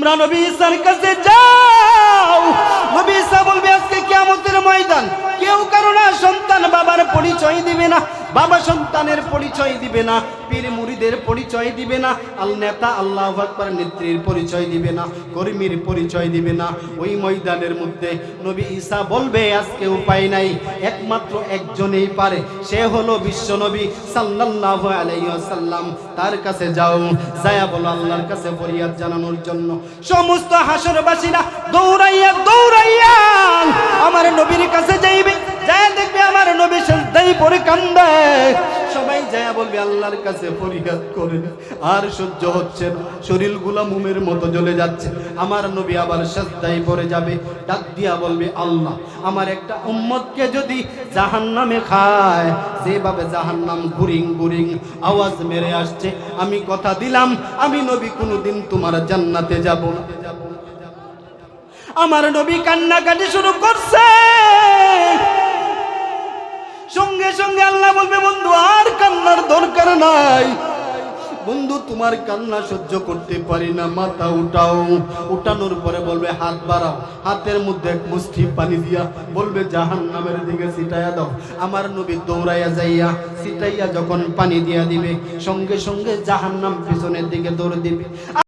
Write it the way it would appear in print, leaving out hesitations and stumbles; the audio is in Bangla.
তোমরা নবী ঈসার কাছে যাও। নবী ঈসা বলবে আজকে কিয়ামতের ময়দান কেউ কারো না সন্তান বাবার পরিচয় দিবে না, বাবা সন্তানের পরিচয় দিবে না, পীর মুরিদের পরিচয় দিবে না, নেতা আল্লাহু আকবার নেত্রীর পরিচয় দিবে না, কর্মীর পরিচয় দিবে না। ওই ময়দানের মধ্যে নবী ঈসা বলবে আজকে উপায় নাই, একমাত্র একজনেই পারে, সে হলো বিশ্বনবী সাল্লাল্লাহু আলাইহি ওয়াসাল্লাম। তার কাছে যাও, যায়া বলো আল্লাহর কাছে ফরিয়াদ জানানোর জন্য। সমস্ত হাসরবাসীরা দৌড়াইয়া দৌড়াইয়া আমার নবীর কাছে যাইবে, যায় দেখবে আমার নবী সিজদায় পড়ে কান্দে। সবাই যায় বলবে আল্লাহর কাছে ফরিয়াদ করেন, আর সহ্য হচ্ছে না, শরীরগুলা মোমের মতো জ্বলে যাচ্ছে। আমার নবী আবার সিজদায় পড়ে যাবে, ডাক দিয়া বলবে আল্লাহ আমার একটা উম্মতকে যদি জাহান্নামে খায়, যেভাবে জাহান্নাম গুরিং গুরিং আওয়াজ মেরে আসছে, আমি কথা দিলাম আমি নবী কোনোদিন তোমার জান্নাতে যাব না। আমার নবী কান্নাকাটি শুরু করছে। সঙ্গে সঙ্গে আল্লাহ বলবে বন্ধু আর কান্নার দরকার নাই, বন্ধু তোমার কান্না সহ্য করতে পারি না, মাথা উঠাও। উঠানোর পরে বলবে হাত বাড়াও, হাতের মধ্যে এক মুষ্টি পানি দিয়া বলবে জাহান্নামের দিকে ছিটাইয়া দাও। আমার নবী দৌড়াইয়া যাইয়া ছিটাইয়া যখন পানি দিয়া দিবে, সঙ্গে সঙ্গে জাহান্নাম পিছনের দিকে দৌড় দিবে।